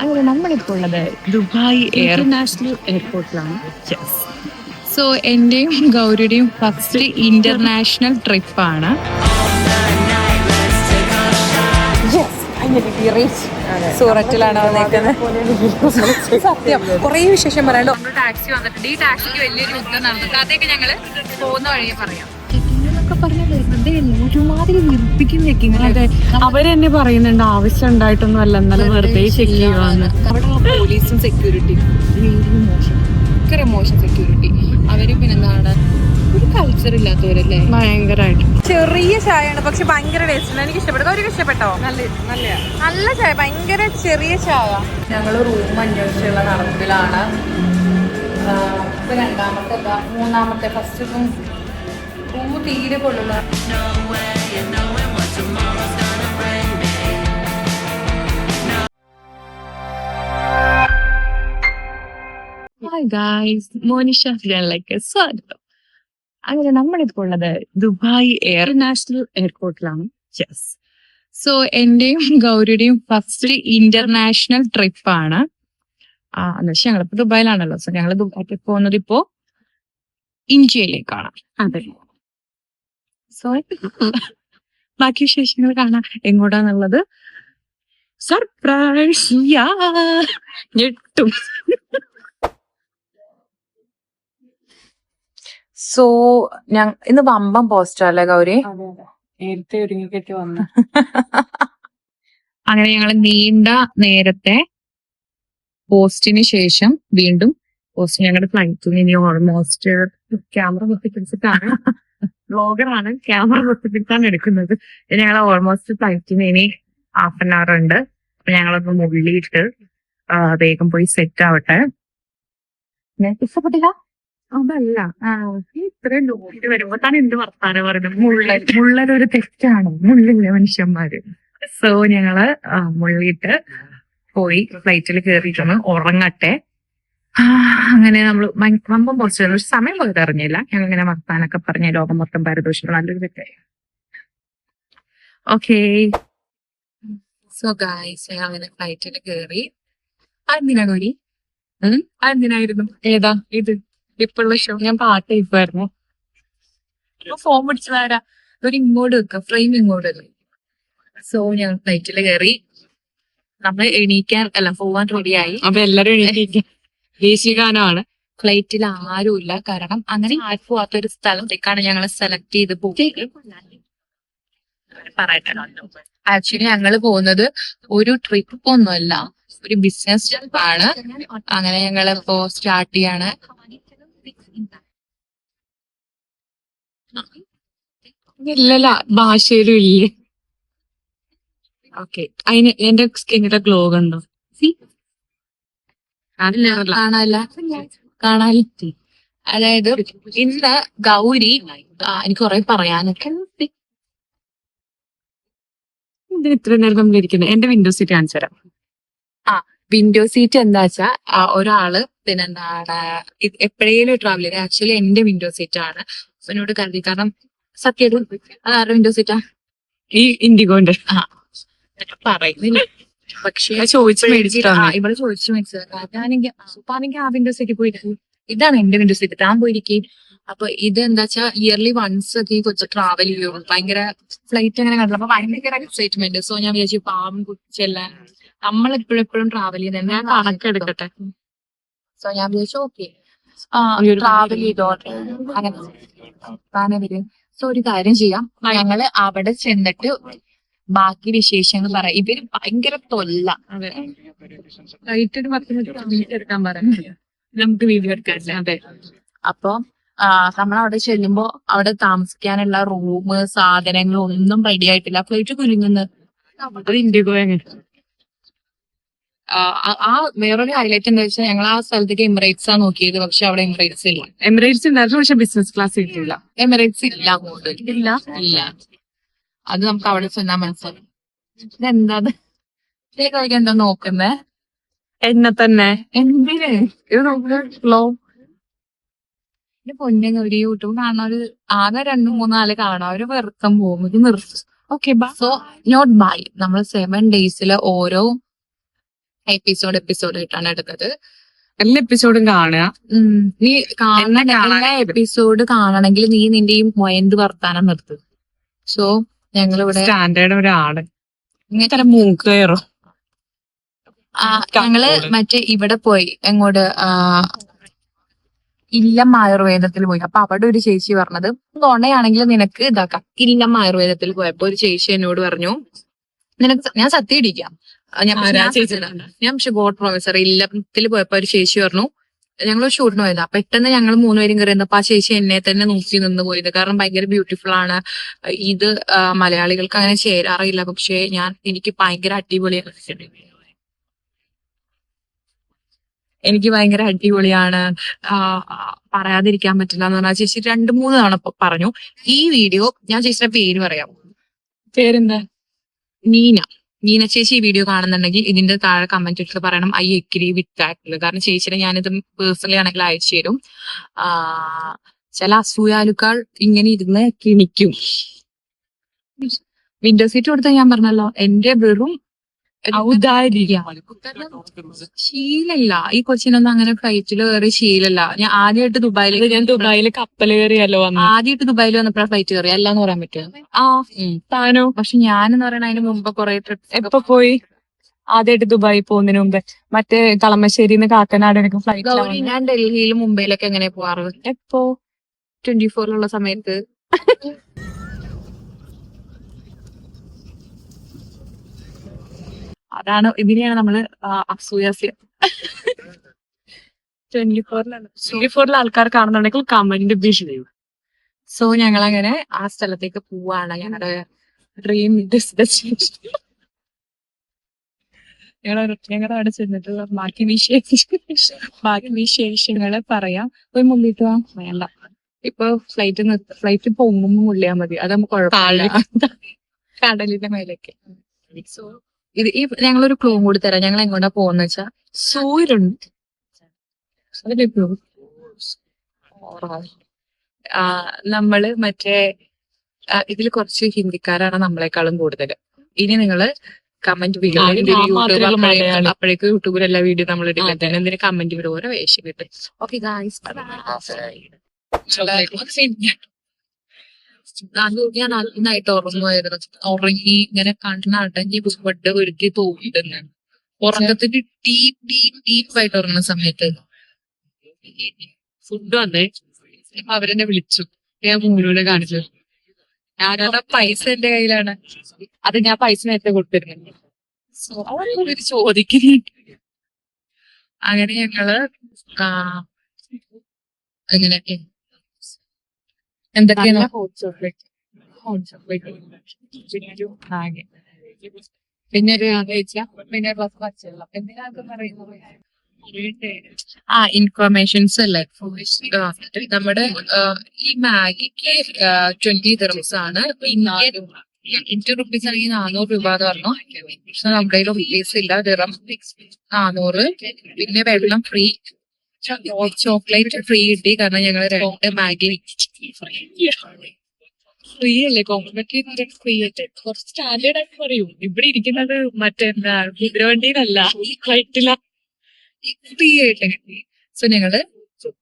അങ്ങനെ നമ്മളിപ്പോൾ ഉള്ളത് ദുബായ് ഇന്റർനാഷണൽ എയർപോർട്ടിലാണ്. യെസ്. സോ എന്റെയും ഗൗരിയുടെയും ഫസ്റ്റ് ഇന്റർനാഷണൽ ട്രിപ്പാണ്. സൂററ്റിലാണ് വന്നേക്കുന്നത്. സത്യം കുറേ വിശേഷം പറയാണ്ട്. ടാക്സി വന്നിട്ടുണ്ട്. ഈ ടാക്സിക്ക് വലിയൊരു യുദ്ധം നടന്നിട്ട് അതൊക്കെ ഞങ്ങള് പോകുന്ന വഴിയെ പറയാം. ഒരുമാതിരി നിർപ്പിക്കുന്നൊക്കെ അവരെന്നെ പറയുന്നുണ്ട് ആവശ്യം ഉണ്ടായിട്ടൊന്നും അല്ല, എന്നാലും വെറുതെ ചെക്ക് ചെയ്യുവാന്ന്. അവിടെ പോലീസും സെക്യൂരിറ്റിയും ഭയങ്കര മോശം സെക്യൂരിറ്റി. അവര് പിന്നെന്താണ് ഒരു കൾച്ചർ ഇല്ലാത്തവരല്ലേ ഭയങ്കരമായിട്ട്. ചെറിയ ചായയാണ് പക്ഷെ ഭയങ്കര ടേസ്റ്റ്. എനിക്ക് ഇഷ്ടപ്പെട്ടു. അവർക്ക് ഇഷ്ടപ്പെട്ടോ? നല്ല ചായ, ഭയങ്കര ചെറിയ ചായ. ഞങ്ങള് റൂം അന്വേഷിച്ചുള്ള നടപ്പിലാണ്. രണ്ടാമത്തെ മൂന്നാമത്തെ ഫസ്റ്റ് റൂം തീരെ കൊള്ളില്ല. ഹായ് ഗായ്സ്, മോനിഷ ചാനലിലേക്ക് സ്വാഗതം. അങ്ങനെ നമ്മളിപ്പോൾ ഉള്ളത് ദുബായ് ഇന്റർനാഷണൽ എയർപോർട്ടിലാണ്. യെസ്. സോ എന്റെയും ഗൗരിയുടെയും ഫസ്റ്റ് ഇന്റർനാഷണൽ ട്രിപ്പാണ്. എന്നുവെച്ചാൽ ഞങ്ങളിപ്പോ ദുബായിലാണല്ലോ. സോ ഞങ്ങൾ ദുബായിക്ക് പോകുന്നത് ഇപ്പോ ഇന്ത്യയിലേക്കാണ്. അതെ. സോ ബാക്കി വിശേഷങ്ങൾ കാണാം. എങ്ങോട്ടാന്നുള്ളത് സർപ്രൈസ്. ഞെട്ടും. സോ ഇന്ന് വമ്പം പോസ്റ്റ് അല്ലേ ഗൗരി? നേരത്തെ ഒരുങ്ങിക്കെട്ടി വന്നു. അങ്ങനെ ഞങ്ങൾ നീണ്ട നേരത്തെ പോസ്റ്റിന് ശേഷം വീണ്ടും പോസ്റ്റ്. ഞങ്ങളുടെ ഫ്ലൈറ്റിന് ഇനി ഓൾമോസ്റ്റ് ക്യാമറ പൊട്ടിപ്പിടിച്ചിട്ടാണ്, വ്ളോഗറാണ്, ക്യാമറ പൊട്ടിപ്പിടിച്ചാണ് എടുക്കുന്നത്. ഞങ്ങൾ ഓൾമോസ്റ്റ് ഫ്ലൈറ്റിന് ഇനി 1/2 hour ഉണ്ട്. അപ്പൊ ഞങ്ങളൊന്ന് മുള്ളിയിട്ട് വേഗം പോയി സെറ്റ് ആവട്ടെ. ഇഷ്ടപ്പെട്ടില്ല? അതല്ല, ഇത്രയും ലോട്ട് വരുമ്പോ താൻ എന്ത് വർത്താനം പറയുന്നത്? മുള്ളലൊരു തെറ്റാണ്, മുള്ളില്ല മനുഷ്യന്മാര്. സോ ഞങ്ങള് മുള്ളിയിട്ട് പോയി ഫ്ലൈറ്റിൽ കയറിയിട്ടൊന്ന് ഉറങ്ങട്ടെ. അങ്ങനെ നമ്മള് വമ്പം പോസ്റ്റ് സമയം പോയത് അറിഞ്ഞില്ല. ഞങ്ങൾ ഇങ്ങനെ വർത്താനൊക്കെ പറഞ്ഞ ലോകം മൊത്തം പരദോഷം നല്ലൊരു തെറ്റായി. ഓക്കെ. സോ ഗായ്സ്, ഞാൻ അങ്ങനെ ഫ്ലൈറ്റിൽ കയറി. അതെന്തിനാ ഗൗരി? അതെന്തിനായിരുന്നു? ഏതാ ഇത്? ഇപ്പോഴുള്ള ഷോ ഞാൻ പാട്ട് കേൾക്കുമായിരുന്നു. ഫോം പിടിച്ചതാരാ? ഒരു ഇങ്ങോട്ട് വെക്കാം, ഫ്രെയിം ഇങ്ങോട്ട്. സോ ഞാൻ ഫ്ലൈറ്റിൽ കയറി. നമ്മൾ എണീക്കാൻ അല്ല പോവാൻ റെഡിയായി. അപ്പൊ എല്ലാരും എണീറ്റിരിക്കും. ദേശീയ ഗാനമാണ്. ഫ്ലൈറ്റിൽ ആരുമില്ല. കാരണം അങ്ങനെ ആരും പോവാത്തൊരു സ്ഥലത്തേക്കാണ് ഞങ്ങൾ സെലക്ട് ചെയ്ത് പോകുന്നത്. പറയട്ടെ, ആക്ച്വലി ഞങ്ങൾ പോകുന്നത് ഒരു ട്രിപ്പ് ഒന്നുമല്ല, ഒരു ബിസിനസ് ട്രിപ്പാണ്. അങ്ങനെ ഞങ്ങളിപ്പോ സ്റ്റാർട്ട് ചെയ്യാണ്. ഇല്ലല്ല, ഭാഷയിലും ഇല്ലേ. ഓക്കെ. അതിന് എന്റെ സ്കിന്നിന്റെ ഗ്ലോ കണ്ടോ? കാണാനില്ല. അതായത് ഇന്ന് ഗൗരി എനിക്ക് കുറെ പറയാനൊക്കെ. ഇതിന് ഇത്ര നേരം നമ്മളിരിക്കുന്നത്. എന്റെ വിൻഡോ സീറ്റ് കാണിച്ചു തരാം. വിൻഡോ സീറ്റ് എന്താ വെച്ചാ ഒരാള് പിന്നെന്താണ് എപ്പോഴേലും ട്രാവൽ ചെയ്ത് ആക്ച്വലി എന്റെ വിൻഡോ സീറ്റ് ആണ്. എന്നോട് കരുതി. കാരണം സത്യം അതാരുടെ വിൻഡോ സീറ്റാ? ഈ ഇൻഡിഗോന്റെ. പറയുന്നില്ല, പക്ഷെ ചോദിച്ചു മേടിച്ചിട്ടാണ്. ഇവിടെ ചോദിച്ചു മേടിച്ചത്. ഞാനെങ്കിൽ ആ വിൻഡോ സീറ്റ് പോയിട്ട് ഇതാണ് എന്റെ വിൻഡോ സീറ്റ്, താൻ പോയിരിക്കും. അപ്പൊ ഇത് എന്താ വെച്ചാ ഇയർലി വൺസ് ഒക്കെ ഈ കൊച്ചു ട്രാവൽ ചെയ്യും. ഭയങ്കര ഫ്ലൈറ്റ് അങ്ങനെ കണ്ടു. അപ്പൊ ഭയങ്കര എക്സൈറ്റ്മെന്റ്. സോ ഞാൻ വിചാരിച്ചു പാവം കുച്ചെല്ലാം നമ്മൾ എപ്പോഴും ട്രാവൽ ചെയ്യുന്നത്. ഞാൻ കണക്കെടുക്കട്ടെ. സോ ഞാൻ വിചാരിച്ചു ഓക്കെ ട്രാവൽ ചെയ്തോട്ടെ. അങ്ങനെ വരും. സോ ഒരു കാര്യം ചെയ്യാം, ഞങ്ങള് അവിടെ ചെന്നിട്ട് ബാക്കി വിശേഷങ്ങൾ പറയാം. ഇവര് ഭയങ്കര തൊല്ല. ഫ്ലൈറ്റ് ഒരു 10 മിനിറ്റ് എടുക്കാൻ പറയാം, നമുക്ക് വീഡിയോ എടുക്കാൻ. അതെ. അപ്പൊ നമ്മളവിടെ ചെല്ലുമ്പോ അവിടെ താമസിക്കാനുള്ള റൂം സാധനങ്ങൾ ഒന്നും റെഡി ആയിട്ടില്ല. ഫ്ലൈറ്റ് കുലുങ്ങുന്നത്. ഇൻഡിഗോ എങ്ങനെ? ആ വേറൊരു ഹൈലൈറ്റ് എന്താ വെച്ചാൽ ഞങ്ങൾ ആ സ്ഥലത്തേക്ക് എമിറേറ്റ്സ് ആ നോക്കിയത്. പക്ഷെ അവിടെ എമിറേറ്റ്സ് ഇല്ല. എമിറേറ്റ്സ് ഉണ്ടായിരുന്നു, പക്ഷെ ബിസിനസ് ക്ലാസ് കിട്ടില്ല. എമിറേറ്റ്സ് ഇല്ല അങ്ങോട്ട്. ഇല്ല. അത് നമുക്ക് അവിടെ ചെന്നാ മനസ്സിലാവും. ഇതെന്താ എന്താ നോക്കുന്നേ? എന്നെ തന്നെ എന്തിന്? ഇത് നോക്കുക. എന്റെ പൊന്നെ ഒരു യൂട്യൂബ് കാണാൻ ഒരു ആകെ 2-3 കാണാം. അവര് വെറുക്കം പോകും. ഇത് നിർത്തും. Okay, so not bye. നമ്മൾ 7 days ഓരോ എപ്പിസോഡ് ആയിട്ടാണ് എടുത്തത്. എല്ലാ എപ്പിസോഡും കാണുക. നീ എല്ലാ എപ്പിസോഡ് കാണണമെങ്കിൽ നീ നിന്റെ ഈ മൊയന്ത് വർത്താനം നിർത്ത്. സോ ഞങ്ങളിവിടെ സ്റ്റാൻഡേർഡ് ഒരാള് ഇങ്ങനെ മൂക്ക് കയറും. ഞങ്ങള് മറ്റേ ഇവിടെ പോയി എങ്ങോട്ട് ഇല്ലം ആയുർവേദത്തിൽ പോയി. അപ്പൊ അവിടെ ഒരു ചേച്ചി പറഞ്ഞത് നുണയാണെങ്കിൽ നിനക്ക് ഇതാക്കാം. ഇല്ലം ആയുർവേദത്തിൽ പോയപ്പോ ഒരു ചേച്ചി എന്നോട് പറഞ്ഞു, നിനക്ക് ഞാൻ സത്യം ഇടിക്കാം, ഞാൻ ഷുഗർ പ്രൊഫസർ ഇല്ലത്തിൽ പോയപ്പോ ഒരു ചേച്ചി പറഞ്ഞു, ഞങ്ങൾ ഷൂട്ടിന് പോയത്. പെട്ടെന്ന് ഞങ്ങൾ 3 പേരും കയറി അപ്പൊ ആ ചേച്ചി എന്നെ തന്നെ നോക്കി നിന്ന് പോയത്. കാരണം ഭയങ്കര ബ്യൂട്ടിഫുൾ ആണ്. ഇത് മലയാളികൾക്ക് അങ്ങനെ ചേരാറില്ല. പക്ഷെ എനിക്ക് ഭയങ്കര അടിപൊളിയാണ്. എനിക്ക് ഭയങ്കര അടിപൊളിയാണ്, പറയാതിരിക്കാൻ പറ്റില്ല എന്ന് പറഞ്ഞാൽ ചേച്ചി 2-3 തവണ പറഞ്ഞു. ഈ വീഡിയോ ഞാൻ ചേച്ചിയുടെ പേര് പറയാം. പേരെന്താ? നീന ചേച്ചി ഈ വീഡിയോ കാണുന്നുണ്ടെങ്കിൽ ഇതിന്റെ താഴെ കമന്റ് ഇട്ട് പറയണം ഐ എഗ്രി വിത്ത് ദാറ്റ്. കാരണം ചേച്ചിയുടെ ഞാനിത് പേഴ്സണലി ആണെങ്കിൽ അയച്ചു തരും. ചില അസൂയാലുക്കൾ ഇങ്ങനെ ഇരുന്ന് കിണിക്കും. വിൻഡോ സീറ്റ് കൊടുത്ത ഞാൻ പറഞ്ഞല്ലോ, എന്റെ വെറും ശീലല്ല. ഈ കൊച്ചിനൊന്നും അങ്ങനെ ഫ്ലൈറ്റിൽ കയറി ശീലല്ല. ഞാൻ ആദ്യമായിട്ട് ദുബായിൽ കപ്പൽ കയറിയല്ലോ. ആദ്യമായിട്ട് ദുബായിൽ വന്നപ്പോഴാണ് ഫ്ലൈറ്റ് കയറി. അല്ലാന്ന് പറയാൻ പറ്റുമോ? താനോ? പക്ഷെ ഞാനെന്ന് പറയണ അതിന് മുമ്പ് കുറെ ട്രിപ്പ് എപ്പൊ പോയി? ആദ്യമായിട്ട് ദുബായി പോകുന്നതിന് മുമ്പ് മറ്റേ കളമശ്ശേരിന്ന് കാക്കനാട് എനിക്ക് ഫ്ലൈറ്റ്. ഗൗരി, ഞാൻ ഡൽഹിയിലും മുംബൈയിലൊക്കെ എങ്ങനെ പോവാറ്? എപ്പോ? 24 സമയത്ത്. അതാണ്, ഇതിനെയാണ് നമ്മള് അസൂയാസ്യം. 24 ആൾക്കാർ കാണുന്നുണ്ടെങ്കിൽ കമന്റ് ചെയ്യും. സോ ഞങ്ങൾ അങ്ങനെ ആ സ്ഥലത്തേക്ക് പോവാണ്. ഞങ്ങളുടെ ഡ്രീം ഡെസ്റ്റിനേഷൻ. ഞങ്ങളുടെ അവിടെ ചെന്നിട്ട് ബാക്കി വിശേഷങ്ങള് പറയാം. പോയി മുള്ളിട്ട് വേണ്ട. ഇപ്പൊ ഫ്ലൈറ്റ് പൊങ്ങുമ്പോ മുള്ളിയാ മതി. അത് നമുക്ക് കുഴപ്പമില്ല. കടലിന്റെ മേലേക്ക്. സോ ഞങ്ങളൊരു ക്ലൂ കൂടി തരാം. ഞങ്ങൾ എങ്ങോട്ടാ പോകുന്ന വെച്ചാ സൂര്യനുണ്ട്. അതിലെ നമ്മള് മറ്റേ ഇതിൽ കുറച്ച് ഹിന്ദിക്കാരാണ് നമ്മളെക്കാളും കൂടുതൽ. ഇനി നിങ്ങള് കമന്റ് അപ്പോഴേക്ക് യൂട്യൂബിൽ എല്ലാ വീഡിയോ നമ്മൾ ഇടില്ല. എന്തിനു കമന്റ് വരും, ഓരോ വേഷം കിട്ടും. ഓക്കെ ഗായ്സ്, ഞാൻ നന്നായിട്ട് ഉറങ്ങുമായിരുന്നു. ഉറങ്ങി ഇങ്ങനെ കണ്ണടങ്ങി ബെഡ് ഒരുക്കി തോന്നിട്ടുണ്ട്. ഉറക്കത്തിന് ഡീപ്പായിട്ട് ഉറങ്ങുന്ന സമയത്ത് ഫുഡ് വന്നേ. അപ്പൊ അവരെന്നെ വിളിച്ചു. ഞാൻ മൂലൂനെ കാണിച്ചു. ഞാനാണ് പൈസ എന്റെ കയ്യിലാണ്. അത് ഞാൻ പൈസ നേരത്തെ കൊടുത്തിരുന്നു. അവരൊരു ചോദിക്കുന്നുണ്ട്. അങ്ങനെ ഞങ്ങള് അങ്ങനെയൊക്കെ എന്തൊക്കെയാണ് പിന്നെ ഒരു പിന്നെ എന്തിനാ പറയുന്നത് ഇൻഫർമേഷൻസ് അല്ലേ. നമ്മുടെ ഈ മാഗിക്ക് 20 dirhams ആണ്. ഇന്ത്യൻ റുപ്പീസ് ആണെങ്കിൽ 400 രൂപ എന്ന് പറഞ്ഞു. പക്ഷെ നമ്മുടെ റുപ്പീസ് ഇല്ല. ദിറം 400. പിന്നെ വെള്ളം ഫ്രീ, ചോക്ലേറ്റ് ഫ്രീ കിട്ടി. കാരണം ഞങ്ങൾ 2 മാഗി ഫ്രീ അല്ലേ. കോംപ്ലിമെന്ററി ഫ്രീ ആയിട്ട് കുറച്ച് സ്റ്റാൻഡേർഡ് ആയിട്ട് പറയൂ. ഇവിടെ ഇരിക്കുന്നത് മറ്റെന്താ കുതിരവണ്ടിയിലല്ല, ഈ ഫ്ലൈറ്റില ഫ്രീ ആയിട്ട് കിട്ടി. സോ ഞങ്ങള്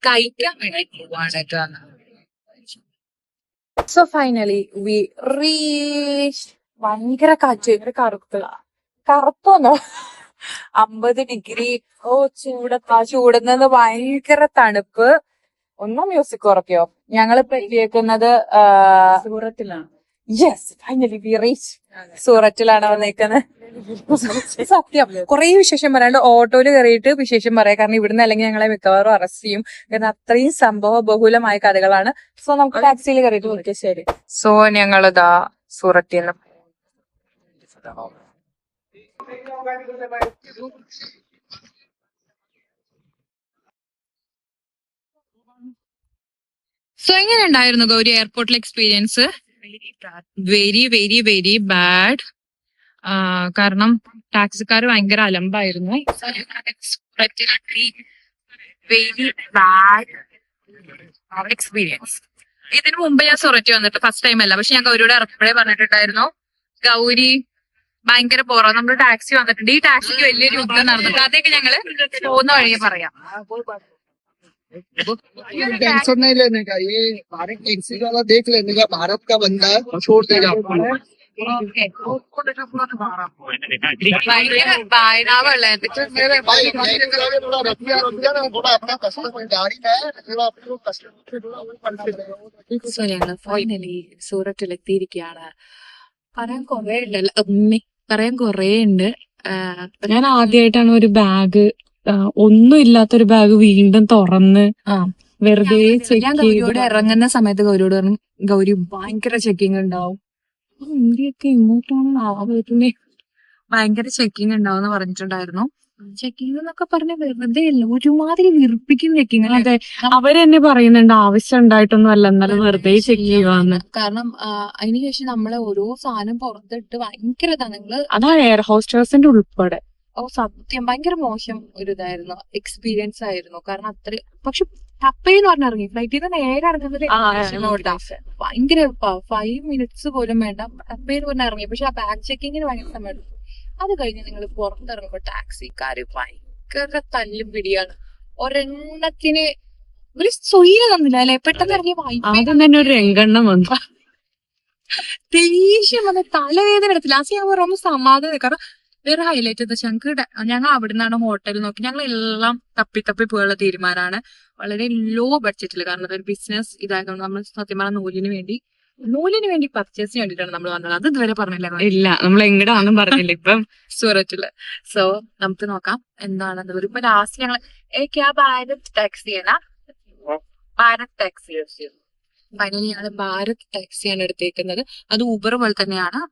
കഴിക്കാൻ വേണ്ടി പോവാണ്. So finally we reach. ഭയങ്കര കാറ്റ്, കറുപ്പൊന്നോ 50 ഡിഗ്രി. ചൂടുന്നത് ഭയങ്കര തണുപ്പ്. ഒന്നും മ്യൂസിക് കുറയ്ക്കോ. ഞങ്ങളിപ്പോ എത്തിയേക്കുന്നത് സൂറത്തിലാണ്. Yes, finally we reach. സൂററ്റിലാണ് വന്നേക്കുന്നത്. സത്യം കുറെ വിശേഷം പറയാണ്ട് ഓട്ടോയിൽ കയറിയിട്ട് വിശേഷം പറയാം. കാരണം ഇവിടുന്ന് അല്ലെങ്കിൽ ഞങ്ങളെ മിക്കവാറും അറസ്റ്റ് ചെയ്യും. കാരണം അത്രയും സംഭവ ബഹുലമായ കഥകളാണ്. സോ നമുക്ക് ടാക്സിയിൽ കയറിയിട്ട് വിളിക്കാം. ശരി. സോ ഞങ്ങളിതാ സൂറത്തിൽ നിന്ന് സോ എങ്ങനെ ഉണ്ടായിരുന്നു ഗൗരി എയർപോർട്ടിലെ experience? Very very very bad. കാരണം ടാക്സിക്കാർ ഭയങ്കര അലമ്പായിരുന്നു. Very bad experience. ഇതിനു മുമ്പ് ഞാൻ സൊററ്റി വന്നിട്ട് ഫസ്റ്റ് ടൈം അല്ല. പക്ഷെ ഞാൻ ഗൗരിയോട് ഇറപ്പഴേ പറഞ്ഞിട്ടുണ്ടായിരുന്നു, ഗൗരി ഭയങ്കര ബോറാ. നമ്മള് ടാക്സി വന്നിട്ടുണ്ട്. ഈ ടാക്സിക്ക് വലിയൊരു യുദ്ധം നടന്നിട്ട് അതൊക്കെ ഞങ്ങള് പോകുന്ന വഴിയെ പറയാം. टेंशन नहीं लेने का, ये भारत टैक्सी वाला देख लेने का, भारत का बंदा है, छोड़ देगा आपको। ഭയങ്കര വായനാവല്ലേ भाई थोड़ा रखिया ना, थोड़ा अपना कस्टमर गाड़ी में थोड़ा अपने कस्टमर से थोड़ा वो करना पड़ेगा। സോ ഞങ്ങള് ഫൈനലി സൂറത്തിൽ എത്തിയിരിക്കുകയാണ്. പറയാൻ കൊറേ ഉണ്ടല്ലോ, പറയാൻ കൊറേ ഉണ്ട്. ഞാൻ ആദ്യമായിട്ടാണ് ഒരു ബാഗ്, ഒന്നും ഇല്ലാത്തൊരു ബാഗ് വീണ്ടും തുറന്ന് വെറുതെ ഞാൻ ഗൗരിയോട് ഇറങ്ങുന്ന സമയത്ത് ഗൗരിയോട് പറഞ്ഞു, ഗൗരി ഭയങ്കര ചെക്കിങ് ഉണ്ടാവും, ഇന്ത്യയൊക്കെ ഇങ്ങോട്ടാണ് ആവുന്നത്, ഭയങ്കര ചെക്കിങ് ഉണ്ടാവും എന്ന് പറഞ്ഞിട്ടുണ്ടായിരുന്നു. ചെക്കിങ് എന്നൊക്കെ പറഞ്ഞ വെറുതെ അല്ല, ഒരുമാതിരി വിറപ്പിക്കുന്ന ചെക്കിങ്. അതെ, അവരെന്നെ പറയുന്നുണ്ട് ആവശ്യം ഉണ്ടായിട്ടൊന്നും അല്ല, എന്നാലും വെറുതെ ചെക്ക് ചെയ്യുവാന്ന്. കാരണം അതിനുശേഷം നമ്മളെ ഓരോ സാധനം പുറത്തിട്ട് ഭയങ്കര നിങ്ങള് അതാ എയർ ഹോസ്റ്റേഴ്സിന്റെ ഉൾപ്പെടെ. സത്യം ഭയങ്കര മോശം ഒരു ഇതായിരുന്നു, എക്സ്പീരിയൻസ് ആയിരുന്നു. കാരണം അത്ര പക്ഷെ ടപ്പേന്ന് പറഞ്ഞ ഇറങ്ങി ഫ്ലൈറ്റിൽ നിന്ന് നേരെ ഇറങ്ങുന്നത് ഭയങ്കര 5 മിനിറ്റ്സ് പോലും വേണ്ട, ടപ്പേന്ന് പറഞ്ഞ ഇറങ്ങി. പക്ഷെ ആ ബാഗ് ചെക്കിങ്ങിന് ഭയങ്കര സമയം എടുക്കും. അത് കഴിഞ്ഞ് നിങ്ങൾ പുറത്തിറങ്ങുമ്പോ ടാക്സിക്കാര് ഭയങ്കര തല്ലും പിടിയാണ്. ഒരെണ്ണത്തിന് ഒരു സ്വൈര്യം തന്നില്ല അല്ലെ, പെട്ടെന്ന് ഇറങ്ങിയ ആദ്യം തന്നെ ഒരു രംഗെണ്ണം വന്നു, ദേഷ്യം വന്ന് തലവേദന എടുത്തില്ല. ലാസ്റ്റ് ഞാൻ പറയുമ്പോൾ സമാധാനം. കാരണം വേറെ ഹൈലൈറ്റ് എന്താ വെച്ചാൽ ഞങ്ങൾ അവിടെ നിന്നാണ് ഹോട്ടൽ നോക്കി, ഞങ്ങൾ എല്ലാം തപ്പി പോയുള്ള തീരുമാനമാണ്. വളരെ ലോ ബഡ്ജറ്റിൽ, കാരണം അതൊരു ബിസിനസ് ഇതായതുകൊണ്ട് നമ്മൾ സത്യം പറഞ്ഞ നൂലിന് വേണ്ടി പർച്ചേസിന് വേണ്ടിയിട്ടാണ് നമ്മൾ വന്നത്. അത് ഇതുവരെ പറഞ്ഞില്ല. ഇല്ല, നമ്മൾ എങ്ങടാന്നും പറഞ്ഞില്ല ഇപ്പം സൂററ്റില്. സോ നമുക്ക് നോക്കാം എന്താണെന്ന്. ഇപ്പൊ ലാസ്റ്റ് ഞങ്ങൾ ഭാരത് ടാക്സിയാണ്, ഭാരത് ടാക്സി. ഫൈനലി ഞങ്ങൾ ഭാരത് ടാക്സിയാണ് എടുത്തേക്കുന്നത്. അത് ഊബർ പോലെ തന്നെയാണ്,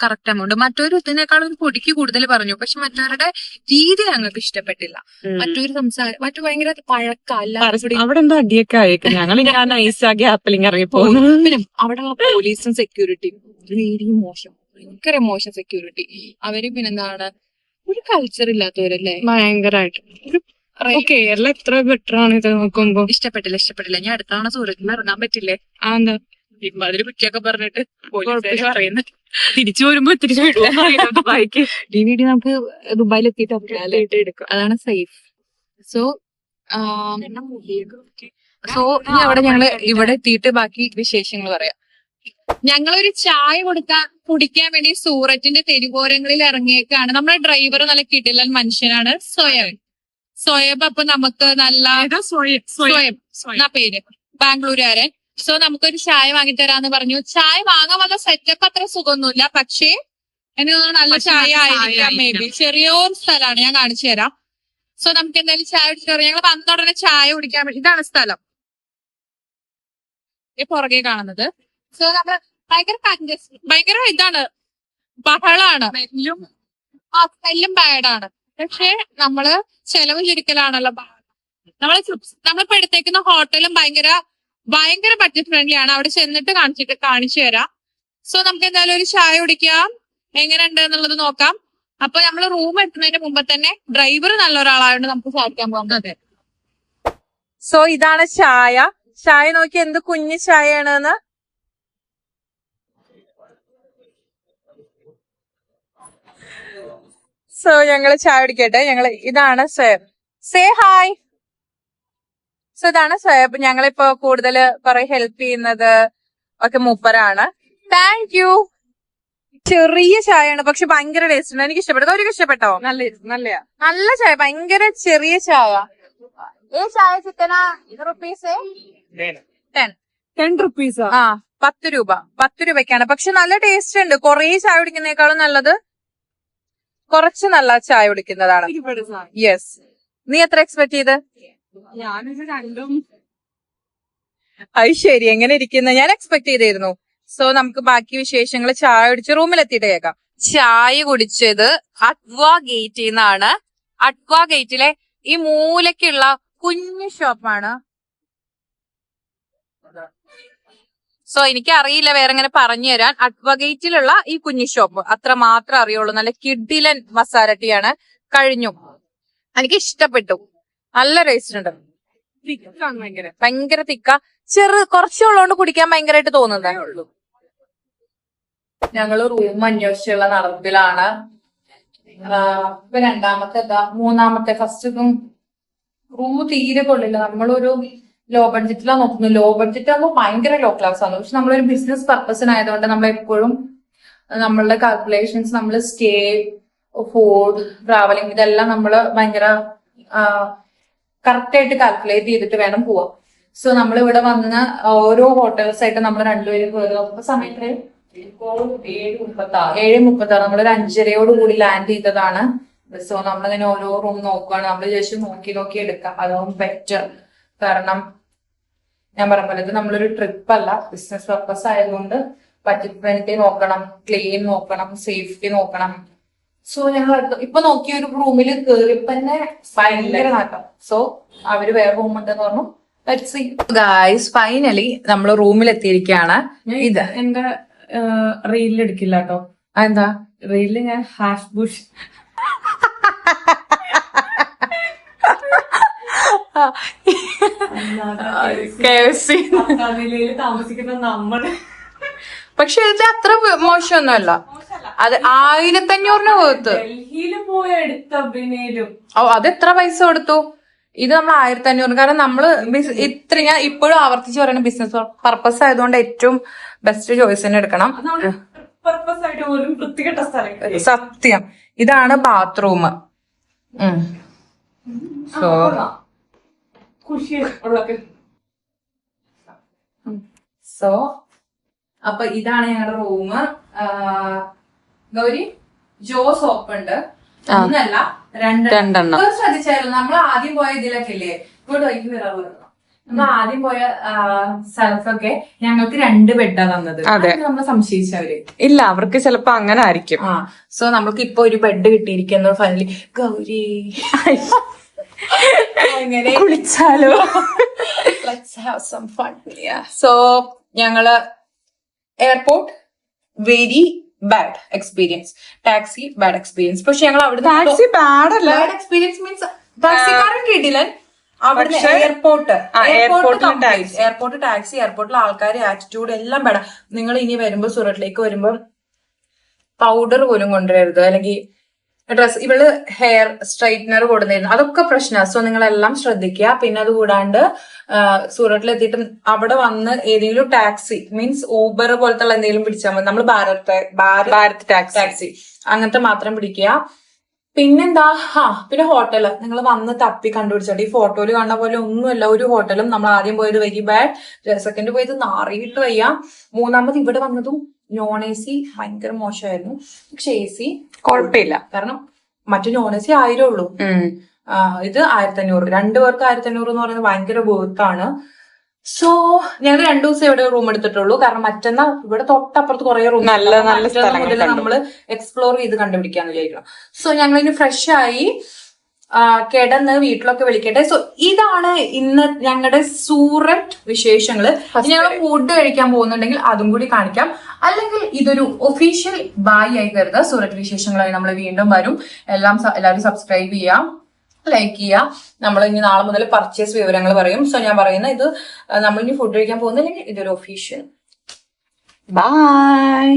കറക്റ്റ് എമൗണ്ട്. മറ്റൊരു ഇതിനേക്കാൾ ഒരു പൊടിക്ക് കൂടുതൽ പറഞ്ഞു, പക്ഷെ മറ്റവരുടെ രീതി ഞങ്ങൾക്ക് ഇഷ്ടപ്പെട്ടില്ല. മറ്റൊരു സംസാരം ഭയങ്കര പഴക്കല്ല. അവിടെ എന്തോ അടിയൊക്കെ ആയേക്കും. ഞങ്ങൾ ഞാൻ നൈസാ ഗ്യാപ്പിലിങ് ഇറങ്ങി പോകുന്നു. പിന്നെ അവിടെയുള്ള പോലീസും സെക്യൂരിറ്റിയും വെരി മോശം, ഭയങ്കര മോശം സെക്യൂരിറ്റി. അവര് പിന്നെന്താണ് ഒരു കൾച്ചർ ഇല്ലാത്തവരല്ലേ, ഭയങ്കരമായിട്ട്. കേരളം എത്ര ബെറ്റർ ആണ് ഇത് നോക്കുമ്പോ. ഇഷ്ടപ്പെട്ടില്ല. ഞാൻ അടുത്താണ് സൂറത്തിൽ ഇറങ്ങാൻ പറ്റില്ലേ, എന്താ ഇമാതിരി കുറ്റിയൊക്കെ പറഞ്ഞിട്ട് പോലീസുകാര് പറയുന്നത്. തിരിച്ചു വരുമ്പോ തിരിച്ചു വിടും ബൈക്ക്. DVD നമുക്ക് ദുബായിൽ എത്തിയിട്ട് എടുക്കാം, അതാണ് സേഫ്. സോ ഇനി അവിടെ ഞങ്ങള് ഇവിടെ എത്തിയിട്ട് ബാക്കി വിശേഷങ്ങൾ പറയാം. ഞങ്ങളൊരു ചായ കുടിക്കാൻ വേണ്ടി സൂററ്റിന്റെ തെരുവോരങ്ങളിൽ ഇറങ്ങിയേക്കാണ്. നമ്മുടെ ഡ്രൈവർ നല്ല കിടിലൻ മനുഷ്യനാണ്, സോയബ്. അപ്പൊ നമുക്ക് നല്ല സ്വയം എന്നാ പേര്, ബാംഗ്ലൂരുകാരൻ. സോ നമുക്കൊരു ചായ വാങ്ങിത്തരാന്ന് പറഞ്ഞു. ചായ വാങ്ങാൻ വന്ന സെറ്റപ്പ് അത്ര സുഖമൊന്നുമില്ല, പക്ഷേ എനിക്ക് നല്ല ചായ ആയിരിക്കാം മേ ബി. ചെറിയൊരു സ്ഥലമാണ്, ഞാൻ കാണിച്ചു തരാം. സോ നമുക്ക് എന്തായാലും ചായ കുടിച്ചിട്ട് ഞങ്ങൾ വന്ന ഉടനെ ചായ കുടിക്കാൻ വേണ്ടി, ഇതാണ് സ്ഥലം, ഈ പുറകെ കാണുന്നത്. സോ നമ്മള് ഭയങ്കര ഇതാണ്, ബഹളാണ്, സ്മെല്ലും ബാഡാണ്. പക്ഷെ നമ്മള് ചെലവ് ചുരുക്കലാണല്ലോ. നമ്മളിപ്പോ എടുത്തേക്കുന്ന ഹോട്ടലും ഭയങ്കര ബഡ്ജറ്റ് ഫ്രണ്ട്ലി ആണ്. അവിടെ ചെന്നിട്ട് കാണിച്ചു തരാം. സോ നമുക്ക് എന്തായാലും ഒരു ചായ കുടിക്കാം, എങ്ങനെയുണ്ട് എന്നുള്ളത് നോക്കാം. അപ്പൊ നമ്മള് റൂം എത്തുന്നതിന് മുമ്പ് തന്നെ ഡ്രൈവർ നല്ല ഒരാളായതുകൊണ്ട് നമുക്ക് ചായക്കാൻ പോകാം. അതെ. സോ ഇതാണ് ചായ നോക്കി എന്ത് കുഞ്ഞു ചായയാണെന്ന്. സോ ഞങ്ങള് ചായ കുടിക്കട്ടെ. ഇതാണ് സേ ഹായ്. സോ ഇതാണ് സോയബ്. ഞങ്ങളിപ്പോ കൂടുതൽ കുറെ ഹെൽപ്പ് ചെയ്യുന്നത് ഒക്കെ മൂപ്പരാണ്. Thank you. ചെറിയ ചായയാണ്, പക്ഷെ ഭയങ്കര ടേസ്റ്റ് ഉണ്ട്. എനിക്ക് ഇഷ്ടപ്പെട്ടു. അവർക്ക് ഇഷ്ടപ്പെട്ടോ? നല്ല ചായ, ഭയങ്കര ചെറിയ ചായ. ഈ ചായ ചിക്കനാ റുപ്പീസ് 10 റുപ്പീസാ? 10 രൂപ. 10 രൂപയ്ക്കാണ്. പക്ഷെ നല്ല ടേസ്റ്റ് ഉണ്ട്. കുറേ ചായ കുടിക്കുന്നേക്കാളും നല്ലത് കുറച്ച് നല്ല ചായ കുടിക്കുന്നതാണ്. യെസ്. നീ എത്ര എക്സ്പെക്ട് ചെയ്ത്? അത് ശരി, എങ്ങനെ ഇരിക്കുന്ന ഞാൻ എക്സ്പെക്ട് ചെയ്തിരുന്നു. സോ നമുക്ക് ബാക്കി വിശേഷങ്ങൾ ചായ കുടിച്ച് റൂമിലെത്തിയിട്ട് കേൾക്കാം. ചായ കുടിച്ചത് അക്വാ ഗേറ്റിൽ നിന്നാണ്. അക്വാ ഗേറ്റിലെ ഈ മൂലക്കുള്ള കുഞ്ഞു ഷോപ്പാണ്. സോ എനിക്ക് അറിയില്ല വേറെ എങ്ങനെ പറഞ്ഞു തരാൻ. അക്വാ ഗേറ്റിലുള്ള ഈ കുഞ്ഞു ഷോപ്പ് അത്ര മാത്രം അറിയുള്ളൂ. നല്ല കിഡിലൻ മസാല ടീയാണ്. കഴിഞ്ഞു. എനിക്ക് ഇഷ്ടപ്പെട്ടു. നല്ല ടേസ്റ്റ് ഉണ്ട്. ഭയങ്കര തിക്ക. കുറച്ചുള്ളതുകൊണ്ട് കുടിക്കാൻ ഭയങ്കരമായിട്ട് തോന്നുന്നതേ ഉള്ളൂ. ഞങ്ങള് റൂം അന്വേഷിച്ചുള്ള നടപ്പിലാണ്. ഇപ്പൊ രണ്ടാമത്തെ മൂന്നാമത്തെ ഫസ്റ്റ് റൂം തീരെ കൊള്ളില്ല. നമ്മളൊരു ലോ ബഡ്ജറ്റിലാണ് നോക്കുന്നത്. ലോ ബഡ്ജറ്റ് ആകുമ്പോൾ ഭയങ്കര ലോ ക്ലാസ് ആണ്. പക്ഷെ നമ്മളൊരു ബിസിനസ് പർപ്പസിനായതുകൊണ്ട് നമ്മളെപ്പോഴും നമ്മളുടെ കാൽക്കുലേഷൻസ്, നമ്മൾ സ്റ്റേ, ഫുഡ്, ട്രാവലിംഗ് ഇതെല്ലാം നമ്മൾ ഭയങ്കര കറക്റ്റ് ആയിട്ട് കാൽക്കുലേറ്റ് ചെയ്തിട്ട് വേണം പോവാം. സോ നമ്മൾ ഇവിടെ വന്ന് ഓരോ ഹോട്ടൽസ് ആയിട്ട് നമ്മൾ രണ്ടുപേരും കയറി നോക്കുന്ന സമയത്ത് 7:36 നമ്മളൊരു 5:30 ലാൻഡ് ചെയ്തതാണ്. സോ നമ്മളിങ്ങനെ ഓരോ റൂം നോക്കുകയാണ്. നമ്മൾ ജസ്റ്റ് നോക്കി എടുക്കാം, അതാവും ബെറ്റർ. കാരണം ഞാൻ പറഞ്ഞ പോലെ ഇത് നമ്മളൊരു ട്രിപ്പ് അല്ല, ബിസിനസ് പർപ്പസ് ആയതുകൊണ്ട് ബഡ്ജറ്റ് ഫ്രണ്ട്ലി നോക്കണം, ക്ലീൻ നോക്കണം, സേഫ്റ്റി നോക്കണം. സോ ഞങ്ങൾ ഇപ്പൊ നോക്കിയ ഒരു റൂമിൽ കയറിയപ്പോ തന്നെ ഭയങ്കര നാട്ടം. സോ അവര് വേറെ റൂം ഉണ്ടെന്ന് പറഞ്ഞു. ഗായ്സ് ഫൈനലി നമ്മൾ റൂമിൽ എത്തിയിരിക്കുകയാണ്. ഇത് എന്റെ റീലിൽ എടുക്കില്ല കേട്ടോ. എന്താ റീലില് ഞാൻ ഹാഷ് ബുഷ് നിലയിൽ താമസിക്കുന്ന നമ്മള്. പക്ഷെ ഇത് അത്ര മോശമൊന്നുമല്ല. അത് 1500 കൊടുത്ത് ഡൽഹിയില് പോയ എടുത്ത അഭിനയിലും. ഓ അത് എത്ര പൈസ കൊടുത്തു? ഇത് നമ്മൾ 1500. കാരണം നമ്മള് ഇത്ര ഞാൻ ഇപ്പോഴും ആവർത്തിച്ച് പറയുന്ന ബിസിനസ് പർപ്പസ് ആയതുകൊണ്ട് ഏറ്റവും ബെസ്റ്റ് ചോയ്സ് തന്നെ എടുക്കണം. പർപ്പസ് ആയിട്ട് പോലും വൃത്തികെട്ട സ്ഥലം. സത്യം. ഇതാണ് ബാത്റൂം. സോ ഖുഷി ഉള്ളൊക്കെ. സോ അപ്പൊ ഇതാണ് ഞങ്ങളുടെ റൂം. ഗൗരി, ജോ സോപ്പ് ഉണ്ട്, ഒന്നല്ല രണ്ടെണ്ണം. ശ്രദ്ധിച്ചായിരുന്നു നമ്മൾ ആദ്യം പോയ ഇതിലൊക്കെ ഇല്ലേ, ഇങ്ങോട്ട് വൈകി വരാൻ നമ്മൾ ആദ്യം പോയ സ്ഥലത്തൊക്കെ ഞങ്ങൾക്ക് 2 ബെഡാ തന്നത്. നമ്മൾ സംശയിച്ചവര് ഇല്ല, അവർക്ക് ചിലപ്പോ അങ്ങനെ ആയിരിക്കും. സോ നമ്മൾക്ക് ഇപ്പൊ ഒരു ബെഡ് കിട്ടിയിരിക്കുന്നു ഫൈനലി. ഗൗരി അങ്ങനെ കുളിച്ചാലോ? Let's have some fun. So ഞങ്ങള് airport very bad experience, taxi bad experience. പക്ഷെ ഞങ്ങൾ അവിടെ ടാക്സി ബാഡ് അല്ല, ബാഡ് എക്സ്പീരിയൻസ് മീൻസ് ടാക്സിക്കാരൻ കിട്ടില്ല. അവിടെ എയർപോർട്ട് ടാക്സി, എയർപോർട്ടിലെ ആൾക്കാർ, ആറ്റിറ്റ്യൂഡ് എല്ലാം ബാഡ്. നിങ്ങൾ ഇനി വരുമ്പോ സൂറത്തിലേക്ക് വരുമ്പോ പൗഡർ പോലും കൊണ്ടുവരരുത്, അല്ലെങ്കിൽ ഡ്രസ്. ഇവള് ഹെയർ സ്ട്രൈറ്റ്നർ കൊടുന്നിരുന്നു, അതൊക്കെ പ്രശ്നമാണ്. സോ നിങ്ങളെല്ലാം ശ്രദ്ധിക്കുക. പിന്നെ അത് കൂടാണ്ട് സൂറത്തിലെത്തിയിട്ട് അവിടെ വന്ന് ഏതെങ്കിലും ടാക്സി മീൻസ് ഊബർ പോലത്തെ എന്തെങ്കിലും പിടിച്ചാൽ മതി. നമ്മൾ ഭാരത് ടാക്സി അങ്ങനത്തെ മാത്രം പിടിക്കുക. പിന്നെന്താ, പിന്നെ ഹോട്ടല് നിങ്ങൾ വന്ന് തപ്പി കണ്ടുപിടിച്ചോട്ടെ. ഈ ഫോട്ടോയിൽ കാണുന്ന പോലെ ഒന്നുമല്ല ഒരു ഹോട്ടലും. നമ്മൾ ആദ്യം പോയത് വെരി ബാഡ്, സെക്കൻഡ് പോയത് നാറിയിട്ട് വയ്യ, മൂന്നാമത് ഇവിടെ വന്നതും നോൺ AC ഭയങ്കര മോശമായിരുന്നു. പക്ഷെ AC കുഴപ്പമില്ല, കാരണം മറ്റു നോൺ AC 1000 ഉള്ളൂ, ഇത് 1500. 2 പേർക്ക് 1500 എന്ന് പറയുന്നത് ഭയങ്കര ബോർത്താണ്. സോ ഞങ്ങൾ 2 ദിവസം ഇവിടെ റൂം എടുത്തിട്ടുള്ളൂ. കാരണം മറ്റന്നാ ഇവിടെ തൊട്ടപ്പുറത്ത് കുറെ റൂം മുതൽ നമ്മള് എക്സ്പ്ലോർ ചെയ്ത് കണ്ടുപിടിക്കാന്ന് വിചാരിക്കണം. സോ ഞങ്ങൾ ഇനി ഫ്രഷ് ആയി കിടന്ന് വീട്ടിലൊക്കെ വിളിക്കട്ടെ. സോ ഇതാണ് ഇന്ന് ഞങ്ങളുടെ സൂററ്റ് വിശേഷങ്ങള്. ഞങ്ങൾ ഫുഡ് കഴിക്കാൻ പോകുന്നുണ്ടെങ്കിൽ അതും കൂടി കാണിക്കാം. അല്ലെങ്കിൽ ഇതൊരു ഒഫീഷ്യൽ ബായ് ആയി കരുതുക. സൂററ്റ് വിശേഷങ്ങളായി നമ്മൾ വീണ്ടും വരും. എല്ലാവരും സബ്സ്ക്രൈബ് ചെയ്യാം, ലൈക്ക് ചെയ്യാം. നമ്മൾ ഇനി നാളെ മുതൽ പർച്ചേസ് വിവരങ്ങൾ പറയും. സോ ഞാൻ പറയുന്ന ഇത് നമ്മൾ ഇനി ഫുഡ് കഴിക്കാൻ പോകുന്നില്ലെങ്കിൽ ഇതൊരു ഒഫീഷ്യൽ ബൈ.